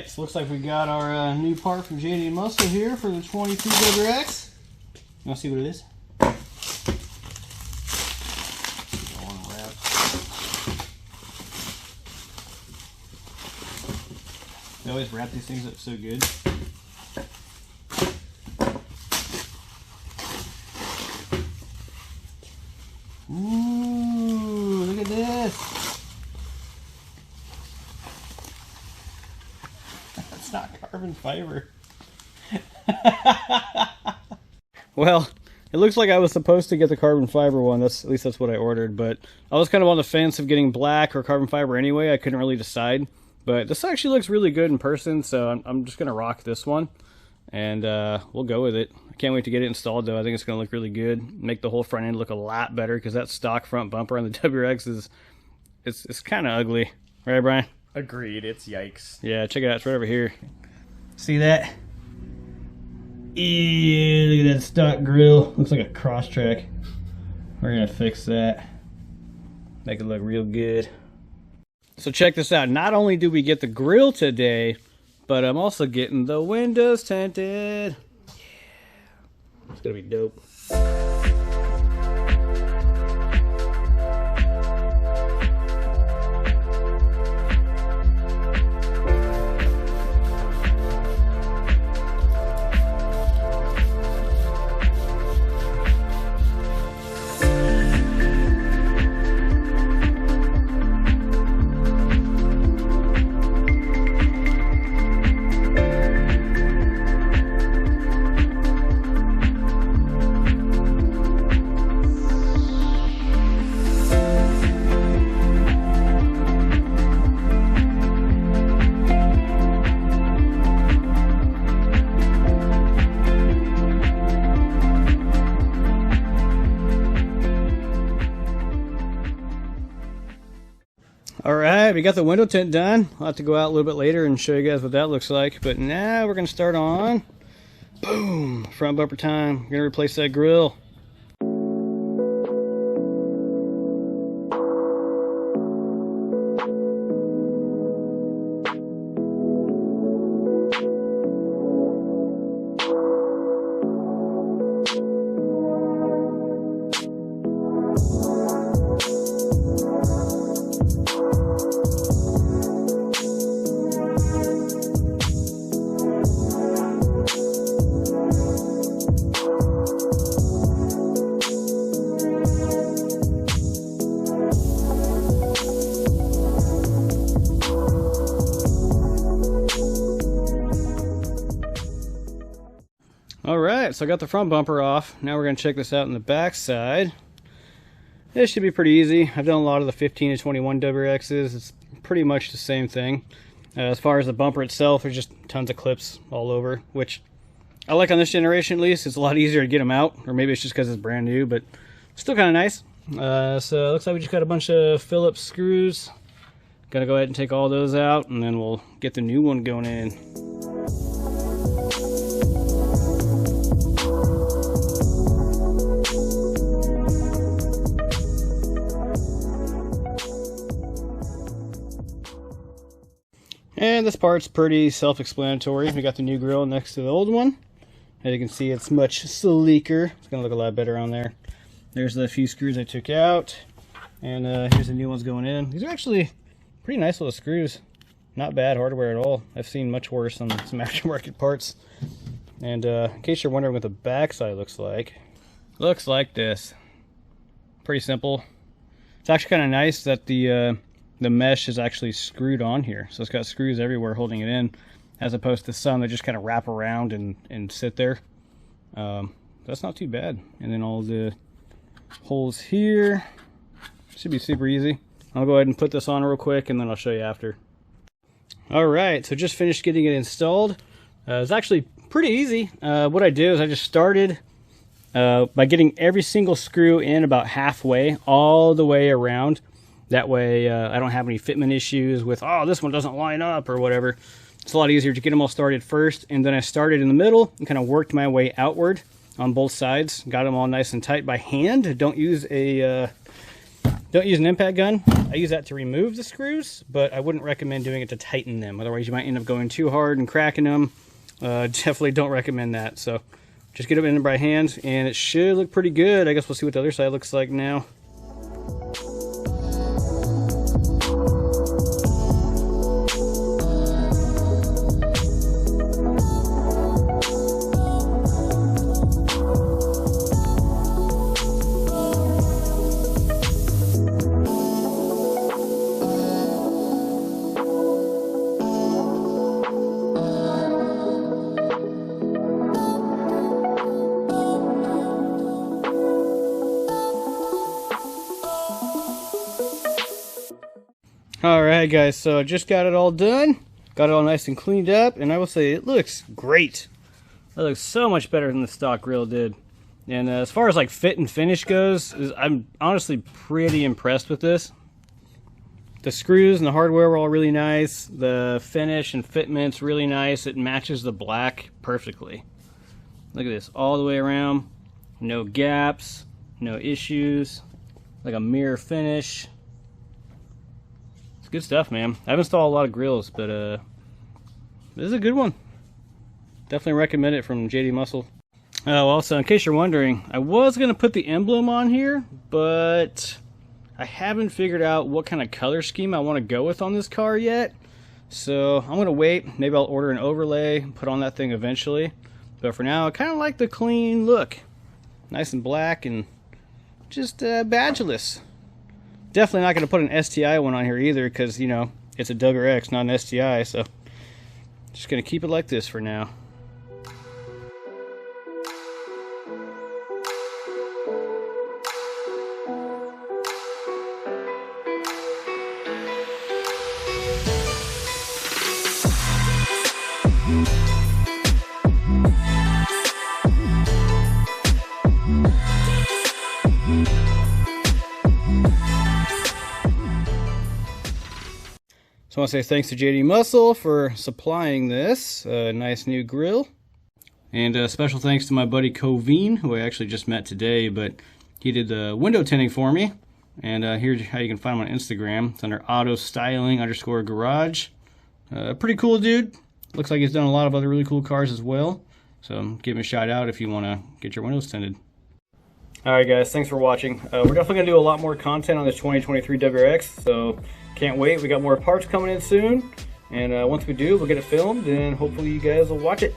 Alright, so looks like we got our new part from JDMuscle here for the 22 WRX. You want to see what it is? They always wrap these things up so good. Ooh, look at this. It's not carbon fiber. Well, it looks like I was supposed to get the carbon fiber one. At least that's what I ordered, but I was kind of on the fence of getting black or carbon fiber anyway. I couldn't really decide. But this actually looks really good in person, so I'm just going to rock this one. And we'll go with it. I can't wait to get it installed, though. I think it's going to look really good. Make the whole front end look a lot better, because that stock front bumper on the WRX it's kind of ugly. Right, Brian? Agreed. It's yikes. Yeah, check it out. It's right over here. See that? Yeah, look at that stock grill. Looks like a cross track. We're going to fix that. Make it look real good. So check this out. Not only do we get the grill today, but I'm also getting the windows tinted. Yeah. It's gonna be dope. Alright, we got the window tint done. I'll have to go out a little bit later and show you guys what that looks like. But now we're going to start on, boom, front bumper time. We're going to replace that grill. Alright, so I got the front bumper off. Now we're going to check this out on the back side. This should be pretty easy. I've done a lot of the 15 to 21 WRXs. It's pretty much the same thing. As far as the bumper itself, there's just tons of clips all over, which I like on this generation at least. It's a lot easier to get them out, or maybe it's just because it's brand new, but still kind of nice. So it looks like we just got a bunch of Phillips screws. Gotta go ahead and take all those out, and then we'll get the new one going in. And this part's pretty self-explanatory. We got the new grill next to the old one. As you can see, it's much sleeker. It's gonna look a lot better on there. There's the few screws I took out. And here's the new ones going in. These are actually pretty nice little screws. Not bad hardware at all. I've seen much worse on some aftermarket parts. And in case you're wondering what the back side looks like this. Pretty simple. It's actually kind of nice that the mesh is actually screwed on here. So it's got screws everywhere holding it in, as opposed to some that just kind of wrap around and sit there. That's not too bad. And then all the holes here should be super easy. I'll go ahead and put this on real quick and then I'll show you after. Alright, so just finished getting it installed. It's actually pretty easy. What I did is I just started by getting every single screw in about halfway, all the way around. That way I don't have any fitment issues with, oh, this one doesn't line up or whatever. It's a lot easier to get them all started first, and then I started in the middle and kind of worked my way outward on both sides. Got them all nice and tight by hand. Don't use an impact gun. I use that to remove the screws, but I wouldn't recommend doing it to tighten them. Otherwise, you might end up going too hard and cracking them. Definitely don't recommend that. So just get them in by hand, and it should look pretty good. I guess we'll see what the other side looks like now. Alright guys, so I just got it all done. Got it all nice and cleaned up, and I will say it looks great. It looks so much better than the stock grill did. And as far as like fit and finish goes, I'm honestly pretty impressed with this. The screws and the hardware were all really nice. The finish and fitment's really nice. It matches the black perfectly. Look at this, all the way around. No gaps, no issues. Like a mirror finish. Good stuff, man. I've installed a lot of grills, but this is a good one. Definitely recommend it from JDMuscle. Oh, also, in case you're wondering, I was going to put the emblem on here, but I haven't figured out what kind of color scheme I want to go with on this car yet. So I'm going to wait. Maybe I'll order an overlay, put on that thing eventually. But for now, I kind of like the clean look. Nice and black and just badgeless. Definitely not going to put an STI one on here either because, you know, it's a WRX, not an STI. So just going to keep it like this for now. So I want to say thanks to JDMuscle for supplying this nice new grill. And special thanks to my buddy Covine, who I actually just met today, but he did the window tinting for me. And here's how you can find him on Instagram. It's under autostyling_garage. Pretty cool dude. Looks like he's done a lot of other really cool cars as well. So give him a shout out if you want to get your windows tinted. Alright guys, thanks for watching. We're definitely going to do a lot more content on this 2023 WRX, so can't wait. We got more parts coming in soon, and once we do, we'll get it filmed, and hopefully you guys will watch it.